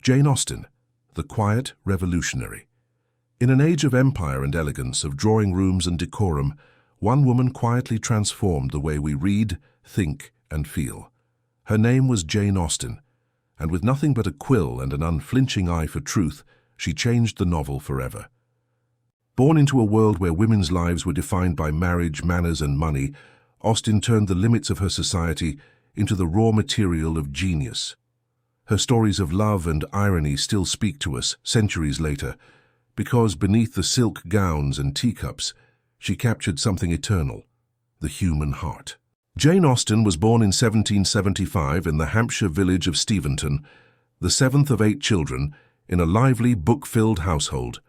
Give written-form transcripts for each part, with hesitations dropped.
Jane Austen, the quiet revolutionary. In an age of empire and elegance, of drawing rooms and decorum, one woman quietly transformed the way we read, think, and feel. Her name was Jane Austen, and with nothing but a quill and an unflinching eye for truth, she changed the novel forever. Born into a world where women's lives were defined by marriage, manners, and money, Austen turned the limits of her society into the raw material of genius. Her stories of love and irony still speak to us centuries later, because beneath the silk gowns and teacups, she captured something eternal, the human heart. Jane Austen was born in 1775 in the Hampshire village of Steventon, the seventh of 8 children, in a lively, book-filled household.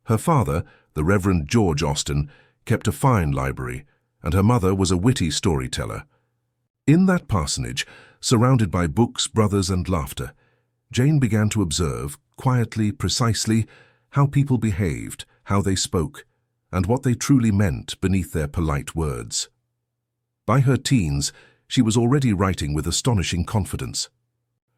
Her father, the Reverend George Austen, kept a fine library, and her mother was a witty storyteller. In that parsonage, surrounded by books, brothers, and laughter, Jane began to observe, quietly, precisely, how people behaved, how they spoke, and what they truly meant beneath their polite words. By her teens, she was already writing with astonishing confidence.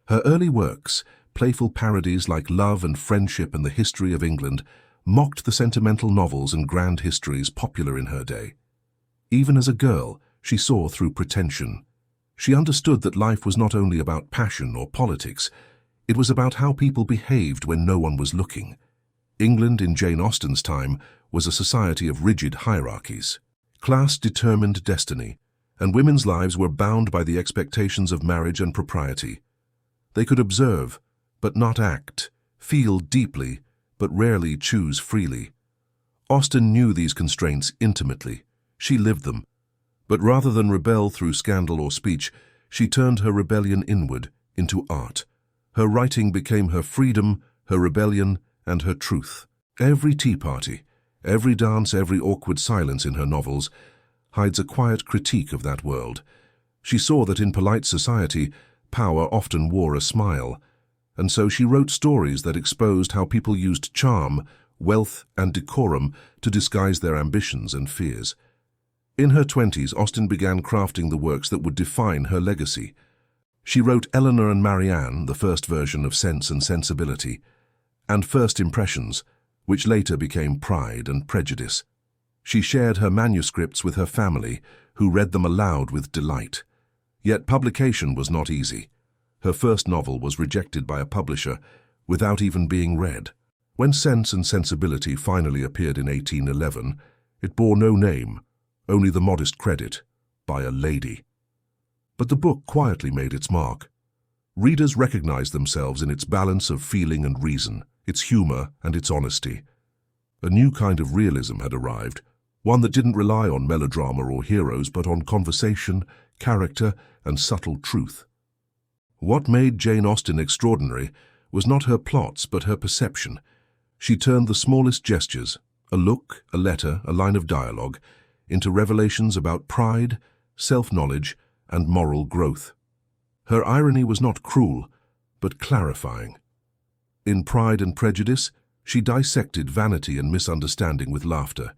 Her early works, playful parodies like Love and Friendship and the History of England, mocked the sentimental novels and grand histories popular in her day. Even as a girl, she saw through pretension. She understood that life was not only about passion or politics, it was about how people behaved when no one was looking. England in Jane Austen's time was a society of rigid hierarchies. Class determined destiny, and women's lives were bound by the expectations of marriage and propriety. They could observe, but not act, feel deeply, but rarely choose freely. Austen knew these constraints intimately. She lived them. But rather than rebel through scandal or speech, she turned her rebellion inward, into art. Her writing became her freedom, her rebellion, and her truth. Every tea party, every dance, every awkward silence in her novels hides a quiet critique of that world. She saw that in polite society, power often wore a smile, and so she wrote stories that exposed how people used charm, wealth, and decorum to disguise their ambitions and fears. In her 20s, Austen began crafting the works that would define her legacy. She wrote Eleanor and Marianne, the first version of Sense and Sensibility, and First Impressions, which later became Pride and Prejudice. She shared her manuscripts with her family, who read them aloud with delight. Yet publication was not easy. Her first novel was rejected by a publisher without even being read. When Sense and Sensibility finally appeared in 1811, it bore no name, only the modest credit, by a lady. But the book quietly made its mark. Readers recognized themselves in its balance of feeling and reason, its humor and its honesty. A new kind of realism had arrived, one that didn't rely on melodrama or heroes, but on conversation, character, and subtle truth. What made Jane Austen extraordinary was not her plots, but her perception. She turned the smallest gestures, a look, a letter, a line of dialogue, into revelations about pride, self-knowledge, and moral growth. Her irony was not cruel, but clarifying. In Pride and Prejudice, she dissected vanity and misunderstanding with laughter.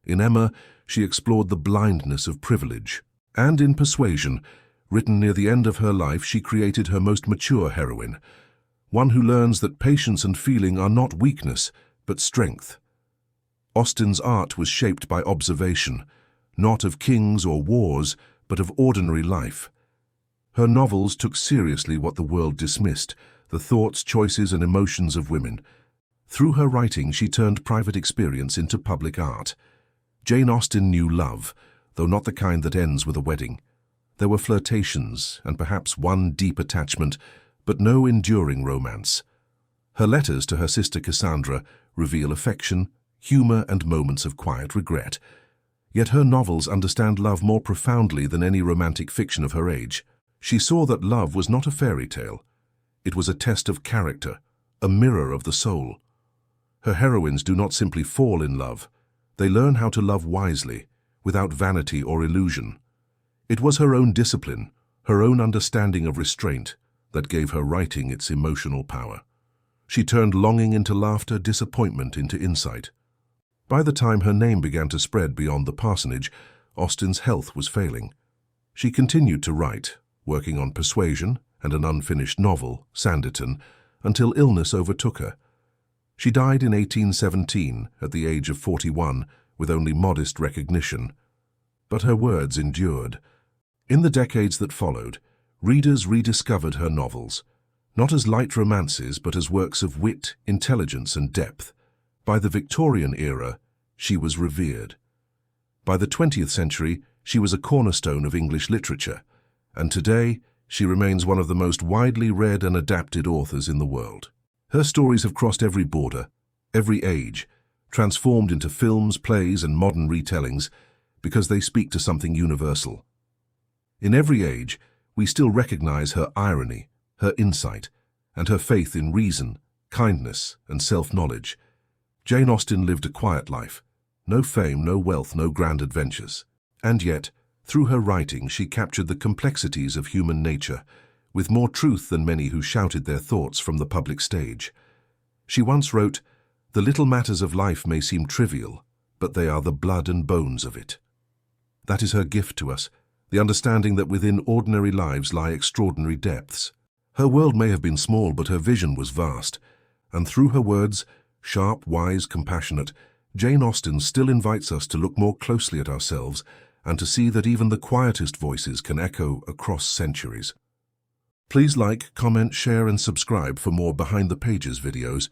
In Emma, she explored the blindness of privilege. And in Persuasion, written near the end of her life, she created her most mature heroine, one who learns that patience and feeling are not weakness, but strength. Austen's art was shaped by observation, not of kings or wars, but of ordinary life. Her novels took seriously what the world dismissed, the thoughts, choices, and emotions of women. Through her writing, she turned private experience into public art. Jane Austen knew love, though not the kind that ends with a wedding. There were flirtations, and perhaps one deep attachment, but no enduring romance. Her letters to her sister Cassandra reveal affection, humor, and moments of quiet regret. Yet her novels understand love more profoundly than any romantic fiction of her age. She saw that love was not a fairy tale. It was a test of character, a mirror of the soul. Her heroines do not simply fall in love. They learn how to love wisely, without vanity or illusion. It was her own discipline, her own understanding of restraint, that gave her writing its emotional power. She turned longing into laughter, disappointment into insight. By the time her name began to spread beyond the parsonage, Austen's health was failing. She continued to write, working on Persuasion and an unfinished novel, Sanditon, until illness overtook her. She died in 1817 at the age of 41 with only modest recognition. But her words endured. In the decades that followed, readers rediscovered her novels, not as light romances but as works of wit, intelligence and depth. By the Victorian era, she was revered. By the 20th century, she was a cornerstone of English literature, and today she remains one of the most widely read and adapted authors in the world. Her stories have crossed every border, every age, transformed into films, plays and modern retellings because they speak to something universal. In every age, we still recognize her irony, her insight, and her faith in reason, kindness, and self-knowledge. Jane Austen lived a quiet life. No fame, no wealth, no grand adventures. And yet, through her writing, she captured the complexities of human nature, with more truth than many who shouted their thoughts from the public stage. She once wrote, "The little matters of life may seem trivial, but they are the blood and bones of it." That is her gift to us, the understanding that within ordinary lives lie extraordinary depths. Her world may have been small, but her vision was vast, and through her words, sharp, wise, compassionate, Jane Austen still invites us to look more closely at ourselves and to see that even the quietest voices can echo across centuries. Please like, comment, share and subscribe for more Behind the Pages videos.